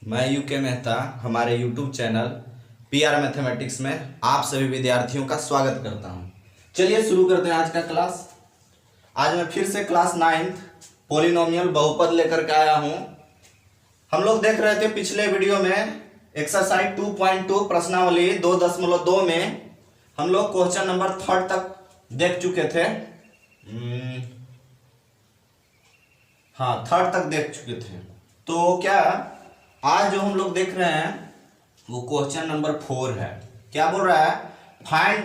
मैं यूके मेहता हमारे YouTube channel PR mathematics में आप सभी विद्यार्थियों का स्वागत करता हूं। चलिए शुरू करते हैं आज का क्लास। आज मैं फिर से क्लास 9th पॉलिनोमियल बहुपद लेकर के आया हूं। हम लोग देख रहे थे पिछले वीडियो में एक्सरसाइज 2.2 प्रश्नावली 2.2 में हम लोग क्वेश्चन नंबर 3 तक देख चुके थे। हाँ, 3 तक देख चुके थे। तो क्या आज जो हम लोग देख रहे हैं वो क्वेश्चन नंबर 4 है। क्या बोल रहा है? Find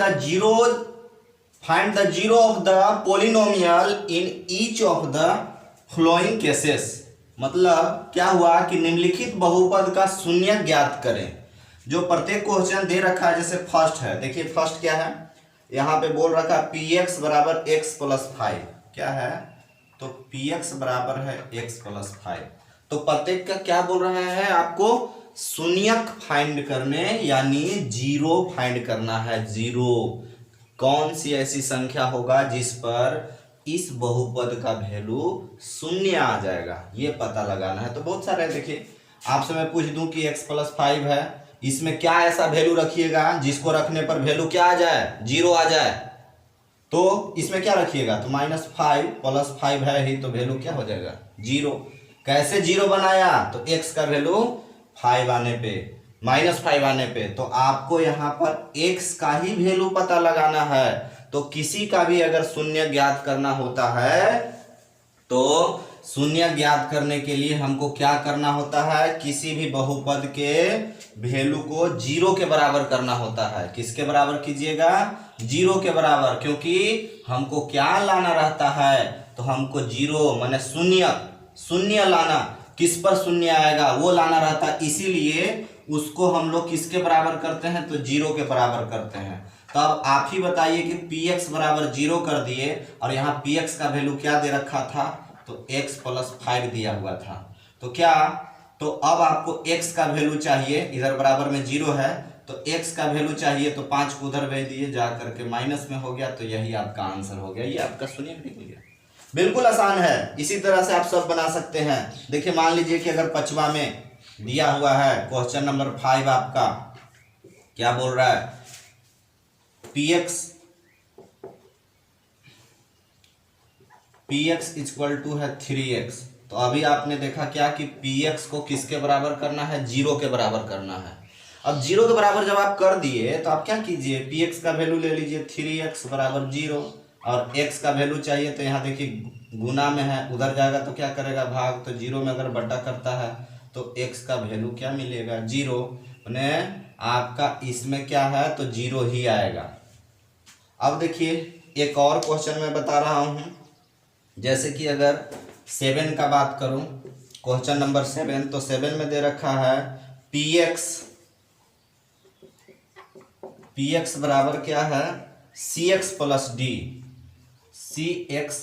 the zero of the polynomial in each of the flowing cases. मतलब क्या हुआ कि निम्नलिखित बहुपद का शून्य ज्ञात करें। जो प्रत्येक क्वेश्चन दे रखा है, जैसे फर्स्ट है, देखिए फर्स्ट क्या है, यहां पे बोल रखा है px बराबर x प्लस 5। क्या है? तो px बराबर है x प्लस 5। तो प्रत्येक का क्या बोल रहा है? आपको शून्यक फाइंड करने यानी जीरो फाइंड करना है। जीरो कौन सी ऐसी संख्या होगा जिस पर इस बहुपद का वैल्यू शून्य आ जाएगा, ये पता लगाना है। तो बहुत सारे, देखिए आपसे मैं पूछ दूं कि x प्लस 5 है, इसमें क्या ऐसा वैल्यू रखिएगा जिसको रखने पर वैल्यू क्या आ जाए? जीरो आ जाए। तो इसमें क्या रखिएगा? तो -5 प्लस 5 है ही, तो वैल्यू क्या हो जाएगा? जीरो। कैसे जीरो बनाया? तो x का वैल्यू 5 आने पे, -5 आने पे, तो आपको यहां पर x का ही वैल्यू पता लगाना है। तो किसी का भी अगर शून्य ज्ञात करना होता है तो शून्य ज्ञात करने के लिए हमको क्या करना होता है? किसी भी बहुपद के वैल्यू को जीरो के बराबर करना होता है। किसके बराबर कीजिएगा? जीरो के बराबर, क्योंकि हमको क्या लाना रहता है? तो हमको जीरो माने शून्य लाना। किस पर शून्य आएगा वो लाना रहता है, इसीलिए उसको हम लोग किसके बराबर करते हैं? तो जीरो के बराबर करते हैं। तो अब आप ही बताइए कि px बराबर जीरो कर दिए और यहाँ px का वैल्यू क्या दे रखा था? तो x प्लस 5 दिया हुआ था। तो क्या, तो अब आपको x का वैल्यू चाहिए, इधर बराबर में जीरो है तो x का वैल्यू चाहिए, तो 5 को उधर भेज दिए, जा करके माइनस में हो गया, तो यही आपका आंसर हो गया। ये आपका शून्य निकल गया। बिल्कुल आसान है। इसी तरह से आप सब बना सकते हैं। देखिए मान लीजिए कि अगर 5वां में दिया हुआ है क्वेश्चन नंबर 5, आपका क्या बोल रहा है? px इक्वल टू है 3x। तो अभी आपने देखा क्या कि px को किसके बराबर करना है? जीरो के बराबर करना है। अब जीरो के बराबर जब आप कर दिए तो आप क्या कीजिए? px का वैल्यू ले लीजिए 3x बराबर जीरो, और x का वैल्यू चाहिए, तो यहाँ देखिए गुना में है, उधर जाएगा तो क्या करेगा? भाग। तो जीरो में अगर बट्टा करता है तो x का वैल्यू क्या मिलेगा? जीरो। मैंने आपका इसमें क्या है? तो जीरो ही आएगा। अब देखिए एक और क्वेश्चन मैं बता रहा हूं, जैसे कि अगर 7 का बात करूं, क्वेश्चन नंबर 7, तो 7 में दे रखा है px बराबर क्या है? cx plus d. cx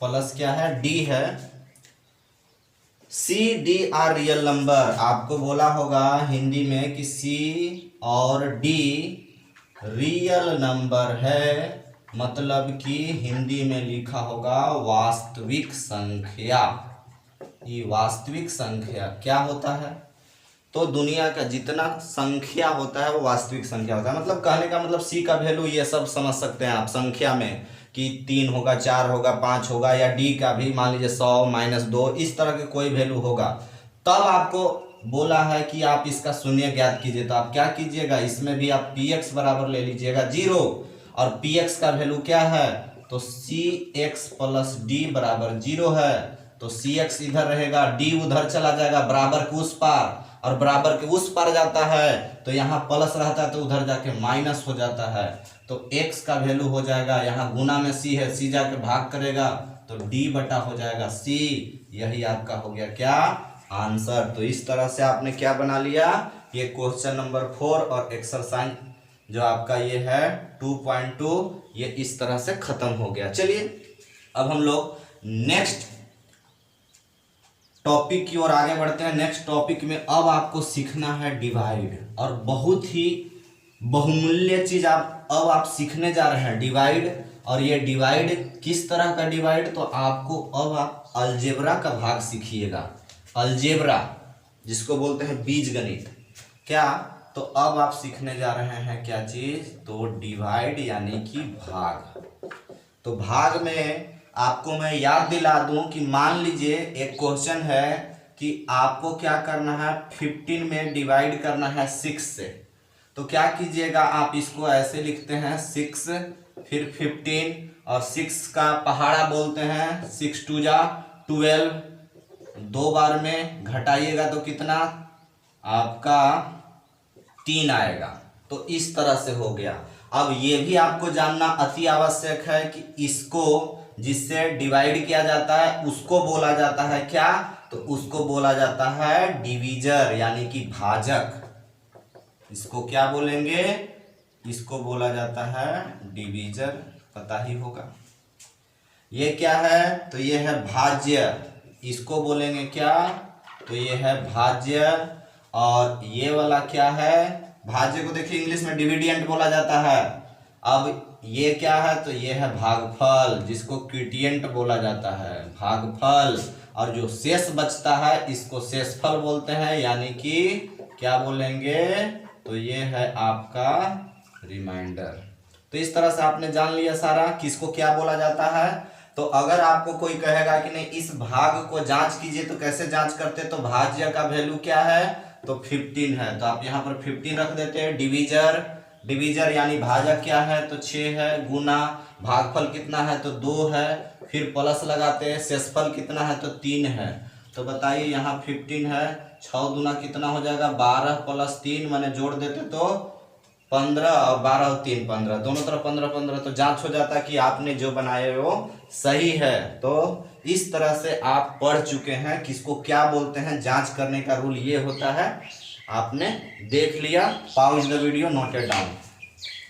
plus क्या है? डी है। C d are real number. आपको बोला होगा हिंदी में कि सी और डी रियल नंबर है, मतलब कि हिंदी में लिखा होगा वास्तविक संख्या। ये वास्तविक संख्या क्या होता है? तो दुनिया का जितना संख्या होता है वो वास्तविक संख्या होता है। मतलब कहने का मतलब सी का वैल्यू ये सब समझ सकते हैं आप संख्या में, कि 3 होगा, 4 होगा, 5 होगा, या डी का भी मान लीजिए 100 -2 इस तरह के कोई वैल्यू होगा। तब आपको बोला है कि आप इसका शून्य ज्ञात कीजिए। तो आप क्या कीजिएगा? इसमें भी आप px बराबर ले लीजिएगा जीरो, और px का वैल्यू क्या है? तो cx प्लस डी बराबर जीरो है। तो cx इधर रहेगा, d उधर चला जाएगा बराबर के उस पार, और बराबर के उस पार जाता है तो यहाँ प्लस रहता है तो उधर जाके माइनस हो जाता है। तो x का वैल्यू हो जाएगा, यहाँ गुना में c है, c जाके भाग करेगा तो d बटा हो जाएगा c। यही आपका हो गया क्या? आंसर। तो इस तरह से आपने क्या बना लिया? ये क्वेश्चन नंबर 4 और एक्सरसाइज जो आपका ये है 2.2, ये इस तरह से खत्म हो गया। चलिए अब हम लोग नेक्स्ट टॉपिक की ओर आगे बढ़ते हैं। नेक्स्ट टॉपिक में अब आपको सीखना है डिवाइड, और बहुत ही बहुमूल्य चीज आप सीखने जा रहे हैं, डिवाइड। और ये डिवाइड किस तरह का डिवाइड? तो आपको अब आप अलजेब्रा का भाग सीखिएगा। अलजेब्रा जिसको बोलते हैं बीजगणित। क्या? तो अब आप सीखने जा रहे हैं क्या चीज? तो डिवाइड यानी कि भाग। तो भाग में आपको मैं याद दिला दूं कि मान लीजिए एक क्वेश्चन है कि आपको क्या करना है, 15 में डिवाइड करना है 6 से। तो क्या कीजिएगा, आप इसको ऐसे लिखते हैं 6 फिर 15 और 6 का पहाड़ा बोलते हैं, 6 2 जा 12, 2 बार में घटाइएगा तो कितना आपका 3 आएगा। तो इस तरह से हो गया। अब ये भी आपको जानना अति आवश्यक है कि इसको जिससे डिवाइड किया जाता है उसको बोला जाता है क्या? तो उसको बोला जाता है डिवीजर यानी कि भाजक। इसको क्या बोलेंगे? इसको बोला जाता है डिवीजर, पता ही होगा। ये क्या है? तो ये है भाज्य, इसको बोलेंगे क्या? तो ये है भाज्य। और ये वाला क्या है? भाज्य को देखिए इंग्लिश में डिविडेंड बोला जाता है। अब ये क्या है? तो ये है भागफल, जिसको क्विटिएंट बोला जाता है, भागफल। और जो शेष बचता है इसको शेषफल बोलते हैं, यानी कि क्या बोलेंगे? तो ये है आपका रिमाइंडर। तो इस तरह से आपने जान लिया सारा किसको क्या बोला जाता है। तो अगर आपको कोई कहेगा कि नहीं इस भाग को जांच कीजिए, तो कैसे जांच करते? तो भाज्य का वैल्यू क्या है? तो 15 है, तो आप यहाँ पर 15 रख देते हैं। डिवीजर यानी भाजक क्या है? तो 6 है, गुना भागफल कितना है? तो 2 है, फिर प्लस लगाते हैं, शेषफल कितना है? तो 3 है। तो बताइए यहाँ 15 है, 6 दूना कितना हो जाएगा? 12 प्लस 3 मैंने जोड़ देते तो 15 और 12 और 3 15, दोनों तरफ 15 15। तो जांच हो जाता है कि आपने जो बनाए वो सही है। तो इस तरह से आप पढ़ चुके हैं किसको क्या बोलते हैं। जांच करने का रूल ये होता है, आपने देख लिया। Pause the video, noted down.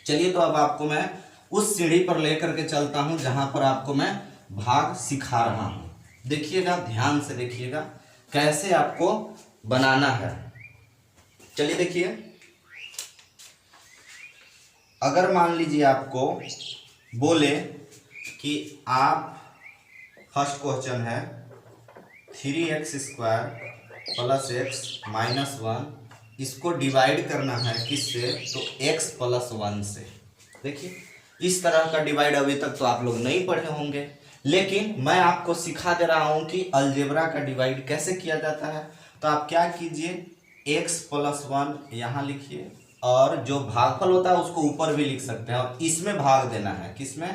चलिए तो अब आपको मैं उस सीढ़ी पर लेकर के चलता हूं जहां पर आपको मैं भाग सिखा रहा हूं। देखिएगा, ध्यान से देखिएगा कैसे आपको बनाना है। चलिए देखिए, अगर मान लीजिए आपको बोले कि आप फर्स्ट क्वेश्चन है 3x² + x - 1, इसको डिवाइड करना है किससे? तो x + 1 से। देखिए इस तरह का डिवाइड अभी तक तो आप लोग नहीं पढ़े होंगे, लेकिन मैं आपको सिखा दे रहा हूं कि अलजेब्रा का डिवाइड कैसे किया जाता है। तो आप क्या कीजिए, x + 1 यहाँ लिखिए, और जो भागफल होता है उसको ऊपर भी लिख सकते हैं, और इसमें भाग देना है किसमें?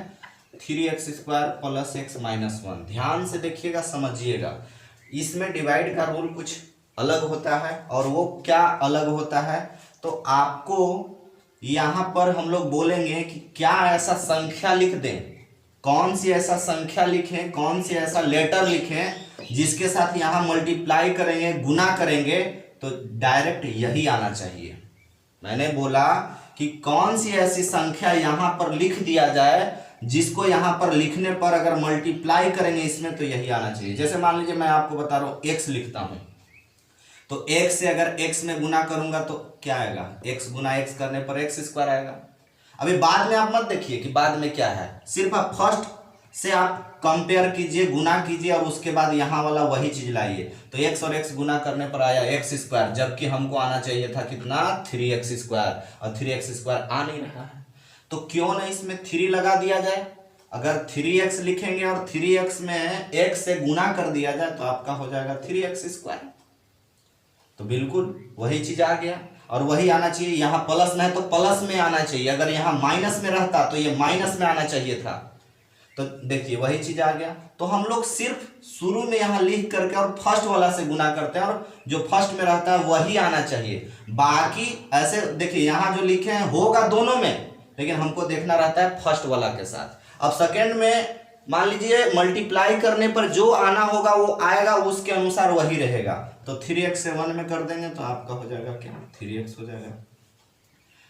3x² + x - 1। ध्यान से देखिएगा, समझिएगा। इसमें डिवाइड का रूल कुछ अलग होता है, और वो क्या अलग होता है? तो आपको यहाँ पर हम लोग बोलेंगे कि क्या ऐसा संख्या लिख दें, कौन सी ऐसा संख्या लिखें, कौन सी ऐसा लेटर लिखें जिसके साथ यहाँ मल्टीप्लाई करेंगे, गुना करेंगे तो डायरेक्ट यही आना चाहिए। मैंने बोला कि कौन सी ऐसी संख्या यहां पर लिख दिया जाए जिसको यहां पर लिखने पर अगर मल्टीप्लाई करेंगे इसमें तो यही आना चाहिए। जैसे मान लीजिए मैं आपको बता रहा हूं x लिखता हूं, तो x से अगर x में गुना करूंगा तो क्या आएगा? x गुना x करने पर x² आएगा। अभी बाद में आप मत देखिए कि बाद में क्या है, सिर्फ आप फर्स्ट से आप कंपेयर कीजिए, गुना कीजिए, और उसके बाद यहाँ वाला वही चीज लाइए। तो x और x गुना करने पर आया x², जबकि हमको आना चाहिए था कितना? 3x², और 3x² आ नहीं रहा है। तो क्यों ना इसमें 3 लगा दिया जाए। अगर 3x लिखेंगे और 3x में x से गुना कर दिया जाए तो आपका हो जाएगा 3x²। तो बिल्कुल वही चीज आ गया, और वही आना चाहिए। यहाँ प्लस में है तो प्लस में आना चाहिए, अगर यहाँ माइनस में रहता तो ये माइनस में आना चाहिए था। तो देखिए वही चीज आ गया। तो हम लोग सिर्फ शुरू में यहाँ लिख करके और फर्स्ट वाला से गुना करते हैं, और जो फर्स्ट में रहता है वही आना चाहिए। बाकी ऐसे देखिए यहाँ जो लिखे हैं होगा दोनों में, लेकिन हमको देखना रहता है फर्स्ट वाला के साथ। अब सेकेंड में मान लीजिए मल्टीप्लाई करने पर जो आना होगा वो आएगा, उसके अनुसार वही रहेगा। तो 3x से 1 में कर देंगे तो आपका हो जाएगा क्या? 3x हो जाएगा।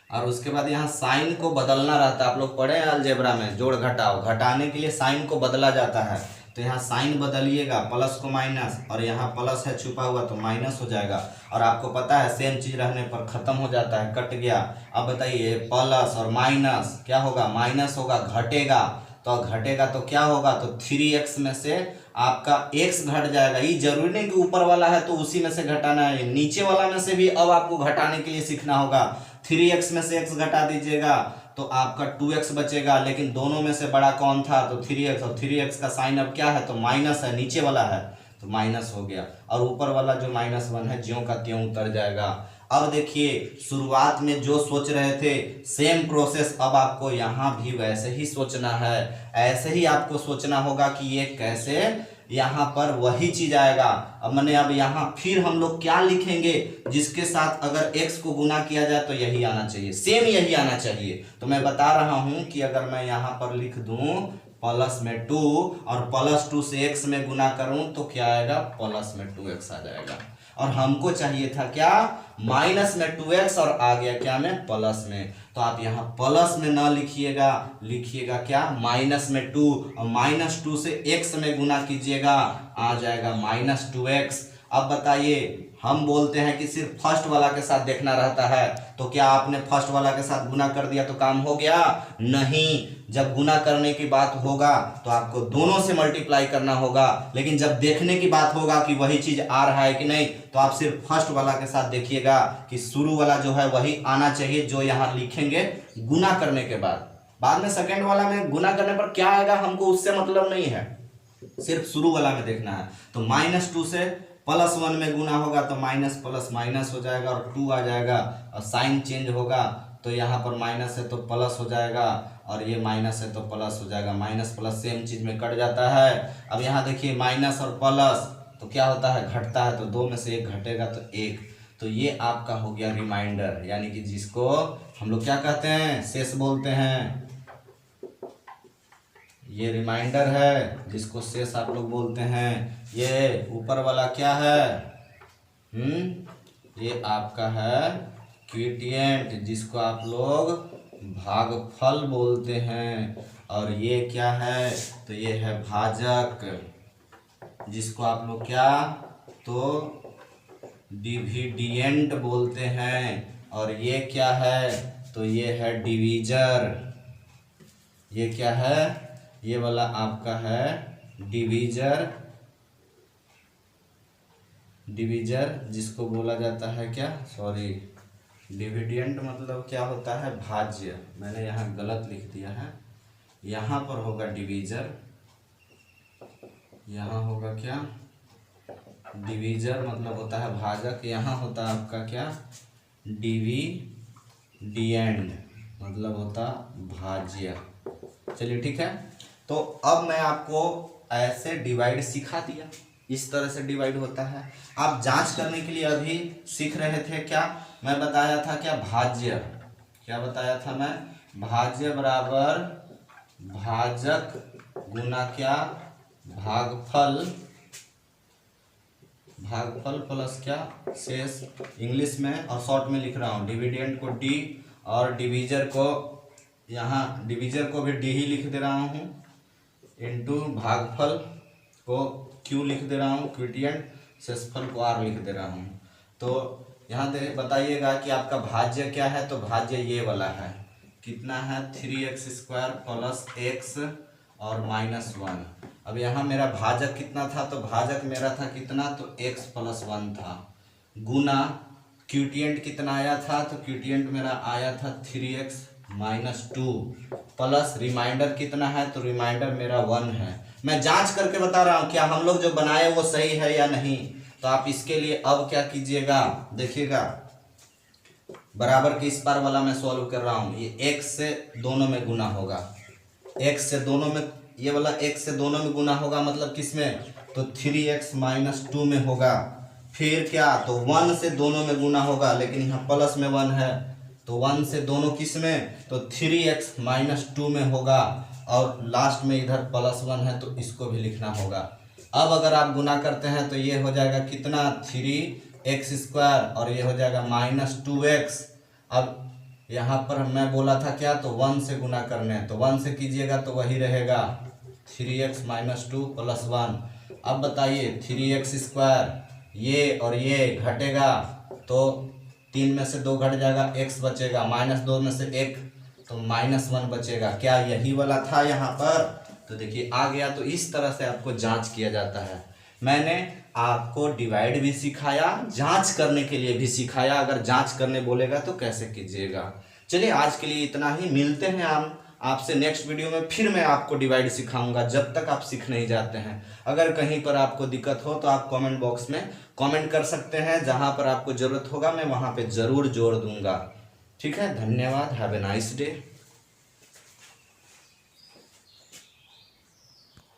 और उसके बाद यहाँ साइन को बदलना रहता है। आप लोग पढ़े हैं अलजेब्रा में, जोड़ घटाओ, घटाने के लिए साइन को बदला जाता है। तो यहाँ साइन बदलिएगा, प्लस को माइनस, और यहाँ प्लस है छुपा हुआ तो माइनस हो जाएगा। और आपको पता है सेम चीज रहने पर खत्म हो जाता है, कट गया। अब बताइए प्लस और माइनस क्या होगा? माइनस होगा, घटेगा। तो घटेगा तो क्या होगा, तो 3x में से आपका x घट जाएगा। ये जरूरी नहीं कि ऊपर वाला है तो उसी में से घटाना है, नीचे वाला में से भी अब आपको घटाने के लिए सीखना होगा। 3x में से x घटा दीजिएगा तो आपका 2x बचेगा, लेकिन दोनों में से बड़ा कौन था, तो 3x, और 3x का साइन अब क्या है, तो माइनस है, नीचे वाला है तो माइनस हो गया, और ऊपर वाला जो -1 है ज्यों का त्यों उतर जाएगा। अब देखिए शुरुआत में जो सोच रहे थे सेम प्रोसेस अब आपको यहाँ भी वैसे ही सोचना है, ऐसे ही आपको सोचना होगा कि ये कैसे यहाँ पर वही चीज आएगा। अब यहाँ फिर हम लोग क्या लिखेंगे, जिसके साथ अगर x को गुना किया जाए तो यही आना चाहिए, सेम यही आना चाहिए। तो मैं बता रहा हूं कि अगर मैं यहाँ पर लिख दूं प्लस में 2 और +2 से x में गुना करूं तो क्या आएगा, प्लस में 2x आ जाएगा। और हमको चाहिए था क्या, माइनस में 2x और आ गया क्या में, प्लस में। तो आप यहाँ प्लस में ना लिखिएगा, लिखिएगा क्या, माइनस में 2, और -2 से x में गुना कीजिएगा, आ जाएगा -2x। अब बताइए, हम बोलते हैं कि सिर्फ फर्स्ट वाला के साथ देखना रहता है, तो क्या आपने फर्स्ट वाला के साथ गुना कर दिया तो काम हो गया, नहीं। जब गुना करने की बात होगा तो आपको दोनों से मल्टीप्लाई करना होगा, लेकिन जब देखने की बात होगा कि वही चीज आ रहा है कि नहीं, तो आप सिर्फ फर्स्ट वाला के साथ देखिएगा कि शुरू वाला जो है वही आना चाहिए, जो यहाँ लिखेंगे गुना करने के बाद में सेकंड वाला में गुना करने पर क्या आएगा हमको उससे मतलब नहीं है, सिर्फ शुरू वाला में देखना है। तो -2 से +1 में गुना होगा तो माइनस प्लस माइनस हो जाएगा और 2 आ जाएगा, और साइन चेंज होगा तो यहाँ पर माइनस है तो प्लस हो जाएगा, और ये माइनस है तो प्लस हो जाएगा। माइनस प्लस सेम चीज में कट जाता है। अब यहाँ देखिए माइनस और प्लस तो क्या होता है, घटता है, तो 2 में से 1 घटेगा तो 1। तो ये आपका हो गया रिमाइंडर, यानी कि जिसको हम लोग क्या कहते हैं, शेष बोलते हैं। ये रिमाइंडर है जिसको शेष आप लोग बोलते हैं। ये ऊपर वाला क्या है, ये आपका है क्विटिएंट, जिसको आप लोग भागफल बोलते हैं। और ये क्या है, तो ये है भाजक, जिसको आप लोग क्या, तो डिविडिएंट बोलते हैं। और ये क्या है, तो ये है डिवीजर। ये क्या है, ये वाला आपका है डिवीजर, जिसको बोला जाता है क्या, सॉरी, डिविडेंट मतलब क्या होता है, भाज्य। मैंने यहाँ गलत लिख दिया है, यहाँ पर होगा डिवीजर, यहाँ होगा क्या, डिवीजर मतलब होता है भाजक, यहाँ होता है आपका क्या, डिविडेंड मतलब होता भाज्य। चलिए ठीक है, तो अब मैं आपको ऐसे डिवाइड सिखा दिया, इस तरह से डिवाइड होता है। आप जांच करने के लिए अभी सीख रहे थे क्या, मैं बताया था क्या, भाज्य, क्या बताया था मैं, भाज्य बराबर भाजक गुना क्या, भागफल, भागफल प्लस क्या, शेष। इंग्लिश में और शॉर्ट में लिख रहा हूँ, डिविडेंड को डी और डिवीजर को, यहाँ डिवीजर को भी डी ही लिख दे रहा हूँ, इनटू भागफल को क्यों लिख दे रहा हूँ, क्विटिएंट, शेषफल को आर लिख दे रहा हूँ। तो यहाँ बताइएगा कि आपका भाज्य क्या है, तो भाज्य ये वाला है, कितना है, 3x² प्लस x और -1। अब यहाँ मेरा भाजक कितना था, तो भाजक मेरा था कितना, तो x + 1 था, गुना क्विटिएंट कितना आया था, तो क्विटिएंट मेरा आया था 3x - 2 प्लस रिमाइंडर कितना है, तो रिमाइंडर मेरा 1 है। मैं जांच करके बता रहा हूँ क्या हम लोग जो बनाए वो सही है या नहीं। तो आप इसके लिए अब क्या कीजिएगा, देखिएगा, बराबर के इस पार वाला मैं सॉल्व कर रहा हूँ, ये x से दोनों में गुना होगा, x से दोनों में, ये वाला x से दोनों में गुना होगा, मतलब किस में, तो 3x - 2 में होगा। फिर क्या, तो 1 से दोनों में गुना होगा, लेकिन यहाँ प्लस में 1 है, तो 1 से दोनों किस में, तो 3x - 2 में होगा, और लास्ट में इधर +1 है तो इसको भी लिखना होगा। अब अगर आप गुना करते हैं तो ये हो जाएगा कितना, 3x² और ये हो जाएगा -2x। अब यहाँ पर मैं बोला था क्या, तो 1 से गुना करने, तो 1 से कीजिएगा तो वही रहेगा 3x - 2 + 1। अब बताइए 3x², ये और ये घटेगा तो 3 में से 2 घट जाएगा, x बचेगा, -2 में से 1 तो -1 बचेगा। क्या यही वाला था यहाँ पर? तो देखिए आ गया। तो इस तरह से आपको जांच किया जाता है। मैंने आपको डिवाइड भी सिखाया, जांच करने के लिए भी सिखाया। अगर जांच करने बोलेगा तो कैसे कीजिएगा। चलिए आज के लिए इतना ही, मिलते हैं हम आपसे नेक्स्ट वीडियो में। फिर मैं आपको डिवाइड सिखाऊंगा जब तक आप सीख नहीं जाते हैं। अगर कहीं पर आपको दिक्कत हो तो आप कमेंट बॉक्स में कमेंट कर सकते हैं। जहां पर आपको ज़रूरत होगा मैं वहां पे ज़रूर जोड़ दूंगा। ठीक है, धन्यवाद। Have a nice day.